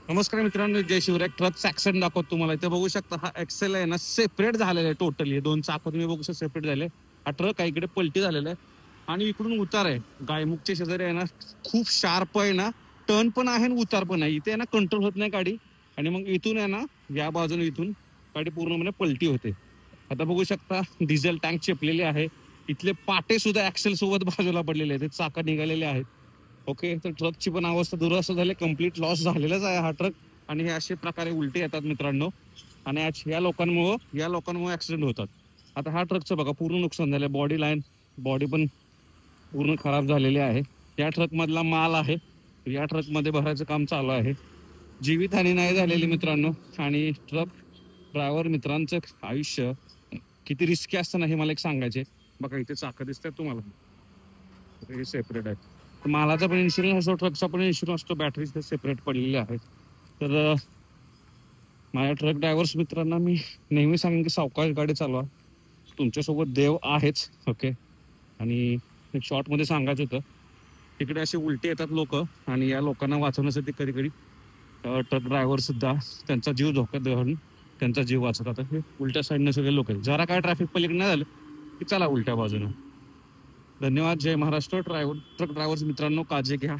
नमस्कार मित्रांनो, जय शिवराय. ट्रकचा ऍक्सिडेंट दाखवतो तुम्हाला. इथे बघू शकता हा एक्सेल आहे ना, सेपरेट झालेला आहे टोटली. दोन चाक तुम्ही बघू शकता सेपरेट झाले. हा ट्रक आहे इकडे पलटी झालेला आहे आणि इकडून उतार आहे. गायमुखच्या शेजारी आहे ना, खूप शार्प आहे ना, टर्न पण आहे आणि उतार पण आहे. इथे आहे ना कंट्रोल होत नाही गाडी आणि मग इथून आहे ना, या बाजूने इथून गाडी पूर्णपणे पलटी होते. आता बघू शकता डिझेल टँक चेपलेले आहे. इथले पाटे सुद्धा ऍक्सेल सोबत बाजूला पडलेले आहेत. चाका निघालेले आहेत. ओके, तर ट्रकची पण अवस्था दुरस्त झाली. कम्प्लीट लॉस झालेलाच आहे हा ट्रक. आणि हे अशा प्रकारे उलटे येतात मित्रांनो. आणि या लोकांमुळे ऍक्सिडेंट होतात. आता हा ट्रकचं बघा पूर्ण नुकसान झालंय. बॉडी लाईन बॉडी पण पूर्ण खराब झालेली आहे. या ट्रक मधला माल आहे, या ट्रक मध्ये भरायचं काम चालू आहे. जीवितहानी नाही झालेली मित्रांनो. आणि ट्रक ड्रायव्हर मित्रांचं आयुष्य किती रिस्की असतं ना, हे मला एक सांगायचे. बघा इथे चाकं दिसतात तुम्हाला, हे सेपरेट आहे. मालाचा पण इन्शुरन्स असतो, ट्रकचा पण इन्शुरन्स असतो. बॅटरी सेपरेट पडलेली आहे. तर माझ्या ट्रक ड्रायव्हर्स मित्रांना मी नेहमी सांगेन की सावकाश गाडी चालवा. तुमच्यासोबत देव आहेच. ओके, आणि एक शॉर्टमध्ये सांगायचं होतं, तिकडे असे उलटे येतात लोक आणि या लोकांना वाचवण्यासाठी कधी कधी ट्रक ड्रायव्हर सुद्धा त्यांचा जीव धोक्यात देऊन त्यांचा जीव वाचवतात. हे उलट्या साईडने सगळे लोक आहेत. जरा काय ट्रॅफिक पलीकडे नाही झालं की चला उलट्या बाजूने. धन्यवाद. जय महाराष्ट्र. ट्रक ड्रायव्हर्स मित्रांनो, काळजी घ्या.